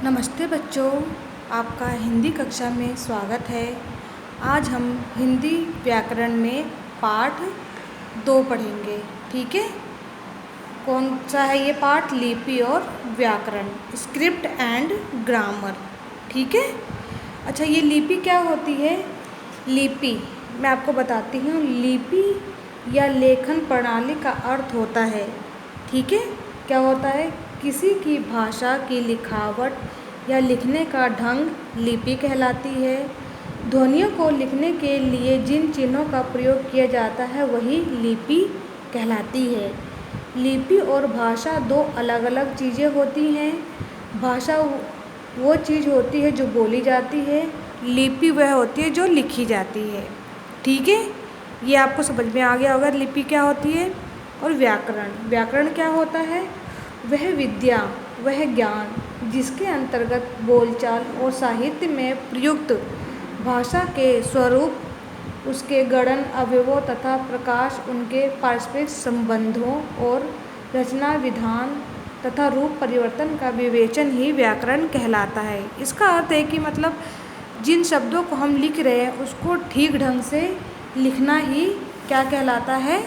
नमस्ते बच्चों, आपका हिंदी कक्षा में स्वागत है। आज हम हिंदी व्याकरण में पाठ 2 पढ़ेंगे। ठीक है, कौन सा है ये पाठ? लिपि और व्याकरण, स्क्रिप्ट एंड ग्रामर। ठीक है। अच्छा, ये लिपि क्या होती है? लिपि मैं आपको बताती हूँ। लिपि या लेखन प्रणाली का अर्थ होता है, ठीक है, क्या होता है? किसी की भाषा की लिखावट या लिखने का ढंग लिपि कहलाती है। ध्वनियों को लिखने के लिए जिन चिन्हों का प्रयोग किया जाता है वही लिपि कहलाती है। लिपि और भाषा 2 अलग अलग चीज़ें होती हैं। भाषा वो चीज़ होती है जो बोली जाती है, लिपि वह होती है जो लिखी जाती है। ठीक है, ये आपको समझ में आ गया होगा लिपि क्या होती है। और व्याकरण क्या होता है? वह विद्या, वह ज्ञान जिसके अंतर्गत बोलचाल और साहित्य में प्रयुक्त भाषा के स्वरूप, उसके गणन, अवयवों तथा प्रकाश, उनके पारस्परिक संबंधों और रचना विधान तथा रूप परिवर्तन का विवेचन ही व्याकरण कहलाता है। इसका अर्थ है कि मतलब जिन शब्दों को हम लिख रहे हैं उसको ठीक ढंग से लिखना ही क्या कहलाता है?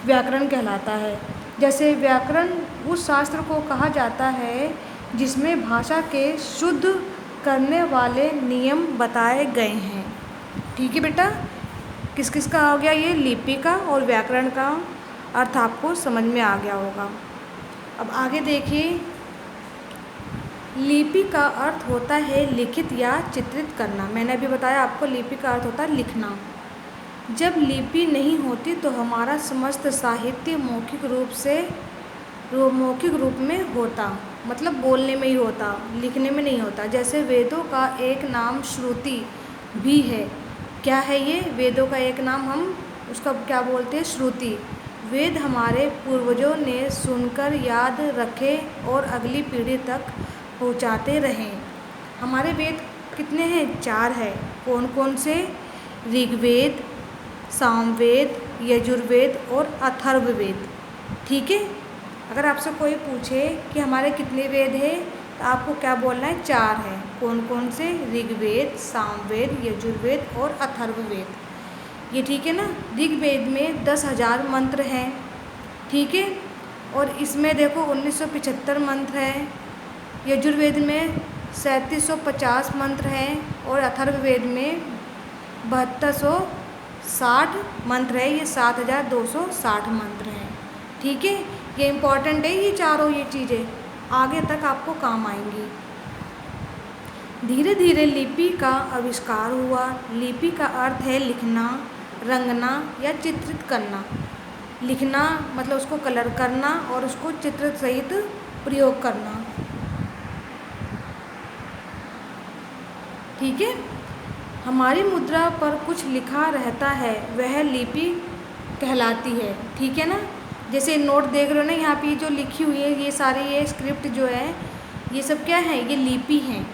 व्याकरण कहलाता है। जैसे व्याकरण उस शास्त्र को कहा जाता है जिसमें भाषा के शुद्ध करने वाले नियम बताए गए हैं। ठीक है बेटा, किस किस का हो गया? ये लिपि का और व्याकरण का अर्थ आपको समझ में आ गया होगा। अब आगे देखिए, लिपि का अर्थ होता है लिखित या चित्रित करना। मैंने अभी बताया आपको लिपि का अर्थ होता है लिखना। जब लिपि नहीं होती तो हमारा समस्त साहित्य मौखिक रूप में होता, मतलब बोलने में ही होता, लिखने में नहीं होता। जैसे वेदों का एक नाम श्रुति भी है। क्या है ये? वेदों का एक नाम हम उसका क्या बोलते हैं? श्रुति। वेद हमारे पूर्वजों ने सुनकर याद रखे और अगली पीढ़ी तक पहुंचाते रहे। हमारे वेद कितने हैं? 4 है। कौन कौन से? ऋग्वेद, सामवेद, यजुर्वेद और अथर्ववेद। ठीक है। अगर आपसे कोई पूछे कि हमारे कितने वेद हैं तो आपको क्या बोलना है? 4 है। कौन कौन से? ऋग्वेद, सामवेद, यजुर्वेद और अथर्ववेद। ये ठीक है ना। ऋग्वेद में 10,000 मंत्र हैं, ठीक है, और इसमें देखो 1975 मंत्र हैं। यजुर्वेद में 3750 मंत्र हैं और अथर्ववेद में 7260 मंत्र है। ये 7260 मंत्र हैं। ठीक है, ये इम्पॉर्टेंट है। ये चारों ये चीज़ें आगे तक आपको काम आएंगी। धीरे धीरे लिपि का आविष्कार हुआ। लिपि का अर्थ है लिखना, रंगना या चित्रित करना। लिखना मतलब उसको कलर करना और उसको चित्र सहित प्रयोग करना। ठीक है। हमारी मुद्रा पर कुछ लिखा रहता है वह लिपि कहलाती है। ठीक है ना। जैसे नोट देख रहे हो ना, यहाँ पे जो लिखी हुई है ये सारी ये स्क्रिप्ट जो है ये सब क्या है? ये लिपि हैं।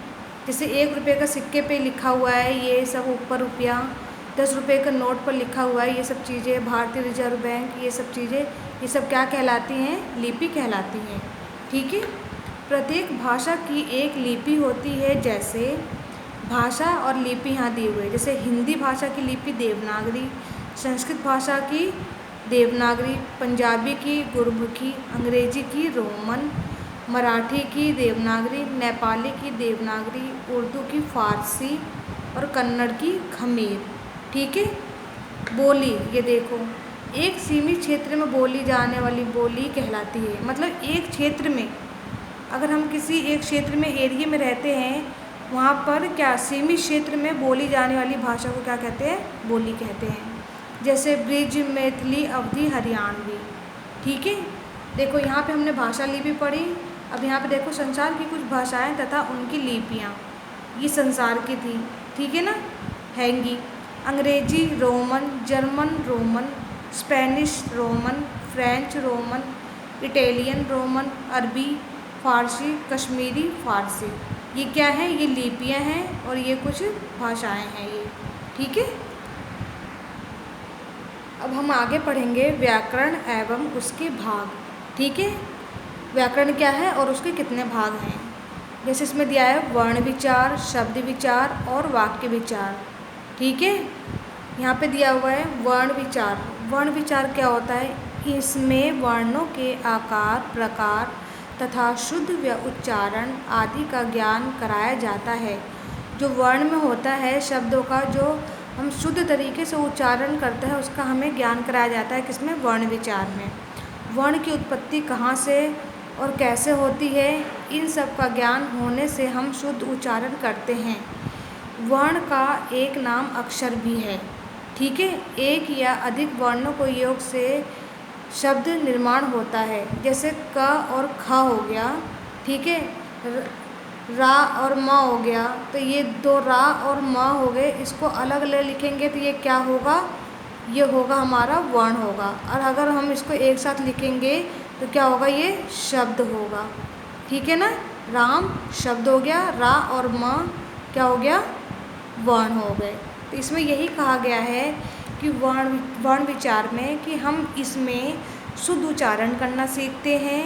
जैसे 1 रुपये का सिक्के पे लिखा हुआ है ये सब, ऊपर रुपया, 10 रुपये का नोट पर लिखा हुआ है ये सब चीज़ें, भारतीय रिजर्व बैंक, ये सब चीज़ें, ये सब क्या कहलाती हैं? लिपि कहलाती हैं। ठीक है। प्रत्येक भाषा की एक लिपि होती है। जैसे भाषा और लिपि यहाँ दी हुई है। जैसे हिंदी भाषा की लिपि देवनागरी, संस्कृत भाषा की देवनागरी, पंजाबी की गुरमुखी, अंग्रेजी की रोमन, मराठी की देवनागरी, नेपाली की देवनागरी, उर्दू की फ़ारसी और कन्नड़ की खमीर। ठीक है। बोली, ये देखो, एक सीमित क्षेत्र में बोली जाने वाली बोली कहलाती है। मतलब एक क्षेत्र में, अगर हम किसी एक क्षेत्र में एरिया में रहते हैं, वहाँ पर क्या सीमित क्षेत्र में बोली जाने वाली भाषा को क्या कहते हैं? बोली कहते हैं। जैसे ब्रिज, मैथिली, अवधी, हरियाणवी। ठीक है। देखो यहाँ पे हमने भाषा लिपि पढ़ी। अब यहाँ पे देखो संसार की कुछ भाषाएं तथा उनकी लिपियाँ, ये संसार की थी। ठीक है ना, हैंगी। अंग्रेजी Roman, German Roman, Spanish Roman, French Roman, Italian Roman, अरबी, फ़ारसी, कश्मीरी फ़ारसी। ये क्या है? ये लिपियाँ हैं और ये कुछ भाषाएं हैं ये। ठीक है। अब हम आगे पढ़ेंगे व्याकरण एवं उसके भाग। ठीक है। व्याकरण क्या है और उसके कितने भाग हैं? जैसे इसमें दिया है वर्ण विचार, शब्द विचार और वाक्य विचार। ठीक है, यहाँ पे दिया हुआ है वर्ण विचार। वर्ण विचार क्या होता है? इसमें वर्णों के आकार, प्रकार तथा शुद्ध व उच्चारण आदि का ज्ञान कराया जाता है। जो वर्ण में होता है शब्दों का, जो हम शुद्ध तरीके से उच्चारण करते हैं, उसका हमें ज्ञान कराया जाता है। किसमें? वर्ण विचार में। वर्ण की उत्पत्ति कहाँ से और कैसे होती है, इन सब का ज्ञान होने से हम शुद्ध उच्चारण करते हैं। वर्ण का एक नाम अक्षर भी है। ठीक है, एक या अधिक वर्णों को योग से शब्द निर्माण होता है। जैसे क और ख हो गया, ठीक है, रा और म हो गया, तो ये दो रा और म हो गए, इसको अलग अलग लिखेंगे तो ये क्या होगा? ये होगा हमारा वर्ण होगा। और अगर हम इसको एक साथ लिखेंगे तो क्या होगा? ये शब्द होगा। ठीक है ना, राम शब्द हो गया, रा और म क्या हो गया? वर्ण हो गए। तो इसमें यही कहा गया है कि वर्ण विचार में कि हम इसमें शुद्ध उच्चारण करना सीखते हैं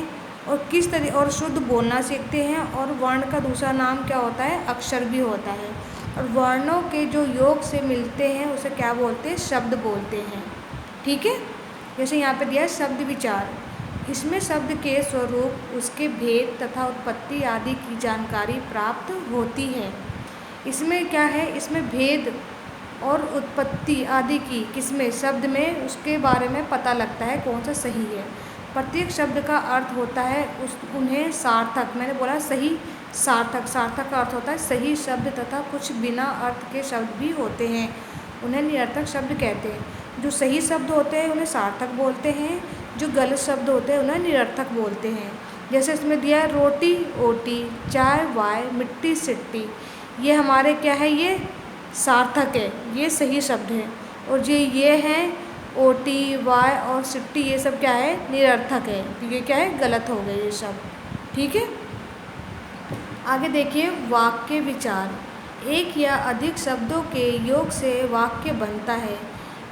और किस तरह और शुद्ध बोलना सीखते हैं। और वर्ण का दूसरा नाम क्या होता है? अक्षर भी होता है। और वर्णों के जो योग से मिलते हैं उसे क्या बोलते हैं? शब्द बोलते हैं। ठीक है, जैसे यहाँ पे दिया है शब्द विचार। इसमें शब्द के स्वरूप, उसके भेद तथा उत्पत्ति आदि की जानकारी प्राप्त होती है। इसमें क्या है? इसमें भेद और उत्पत्ति आदि की, किसमें? शब्द में, उसके बारे में पता लगता है कौन सा सही है। प्रत्येक शब्द का अर्थ होता है उन्हें सार्थक, मैंने बोला सही, सार्थक। सार्थक का अर्थ होता है सही शब्द तथा कुछ बिना अर्थ के शब्द भी होते हैं, उन्हें निरर्थक शब्द कहते हैं। जो सही शब्द होते हैं उन्हें सार्थक बोलते हैं, जो गलत शब्द होते हैं उन्हें निरर्थक बोलते हैं। जैसे इसमें दिया है रोटी ओटी, चाय वाय, मिट्टी सिट्टी, ये हमारे क्या है? ये सार्थक है, ये सही शब्द है। और जो ये हैं ओटी, वाय और सिट्टी, ये सब क्या है? निरर्थक है, तो ये क्या है? गलत हो गए ये सब। ठीक है, आगे देखिए वाक्य विचार। एक या अधिक शब्दों के योग से वाक्य बनता है।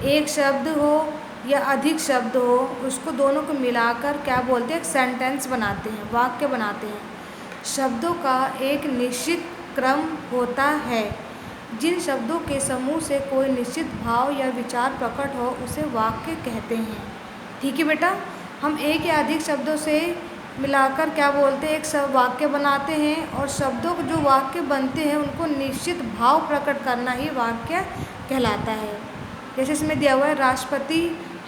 एक शब्द हो या अधिक शब्द हो, उसको दोनों को मिलाकर क्या बोलते हैं? एक सेंटेंस बनाते हैं, वाक्य बनाते हैं। शब्दों का एक निश्चित क्रम होता है। जिन शब्दों के समूह से कोई निश्चित भाव या विचार प्रकट हो उसे वाक्य कहते हैं। ठीक है बेटा, हम एक या अधिक शब्दों से मिलाकर क्या बोलते हैं? एक सब वाक्य बनाते हैं। और शब्दों जो वाक्य बनते हैं उनको निश्चित भाव प्रकट करना ही वाक्य कहलाता है। जैसे इसमें दिया हुआ है राष्ट्रपति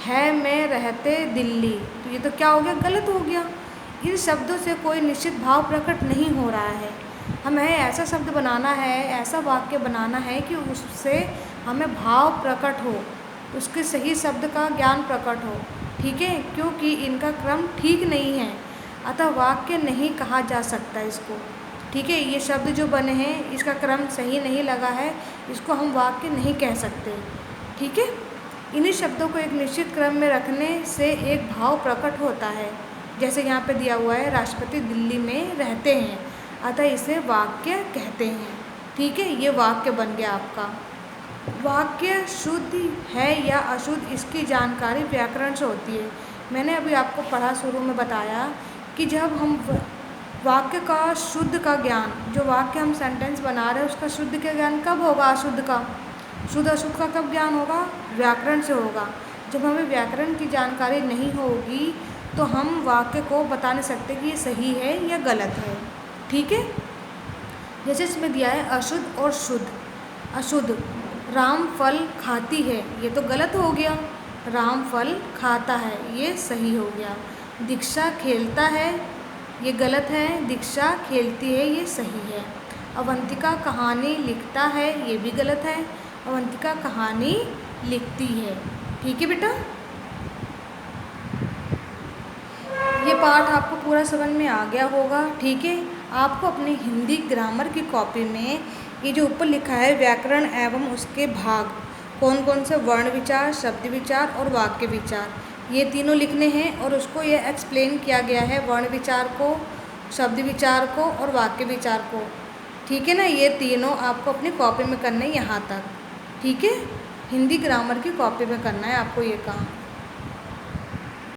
है मैं रहते दिल्ली, तो ये तो क्या हो गया? गलत हो गया। इन शब्दों से कोई निश्चित भाव प्रकट नहीं हो रहा है। हमें ऐसा शब्द बनाना है, ऐसा वाक्य बनाना है कि उससे हमें भाव प्रकट हो, उसके सही शब्द का ज्ञान प्रकट हो। ठीक है, क्योंकि इनका क्रम ठीक नहीं है, अतः वाक्य नहीं कहा जा सकता इसको। ठीक है, ये शब्द जो बने हैं इसका क्रम सही नहीं लगा है, इसको हम वाक्य नहीं कह सकते। ठीक है, इन्हीं शब्दों को एक निश्चित क्रम में रखने से एक भाव प्रकट होता है। जैसे यहाँ पे दिया हुआ है राष्ट्रपति दिल्ली में रहते हैं, अतः इसे वाक्य कहते हैं। ठीक है, ये वाक्य बन गया आपका। वाक्य शुद्ध है या अशुद्ध, इसकी जानकारी व्याकरण से होती है। मैंने अभी आपको पढ़ा, शुरू में बताया कि जब हम वाक्य का शुद्ध का ज्ञान, जो वाक्य हम सेंटेंस बना रहे हैं उसका शुद्ध का ज्ञान कब होगा? अशुद्ध का। शुद्ध अशुद्ध का कब ज्ञान होगा? व्याकरण से होगा। जब हमें व्याकरण की जानकारी नहीं होगी तो हम वाक्य को बता नहीं सकते कि ये सही है या गलत है। ठीक है, जैसे इसमें दिया है अशुद्ध और शुद्ध। अशुद्ध, राम फल खाती है, ये तो गलत हो गया। राम फल खाता है, ये सही हो गया। दीक्षा खेलता है, ये गलत है। दीक्षा खेलती है, ये सही है। अवंतिका कहानी लिखता है, ये भी गलत है। अवंतिका कहानी लिखती है। ठीक है बेटा, ये पाठ आपको पूरा समझ में आ गया होगा। ठीक है, आपको अपनी हिंदी ग्रामर की कॉपी में ये जो ऊपर लिखा है व्याकरण एवं उसके भाग, कौन कौन से वर्ण विचार, शब्द विचार और वाक्य विचार, ये तीनों लिखने हैं। और उसको ये एक्सप्लेन किया गया है, वर्ण विचार को, शब्द विचार को और वाक्य विचार को। ठीक है ना, ये तीनों आपको अपनी कॉपी में करना है यहाँ तक। ठीक है, हिंदी ग्रामर की कॉपी में करना है आपको ये काम।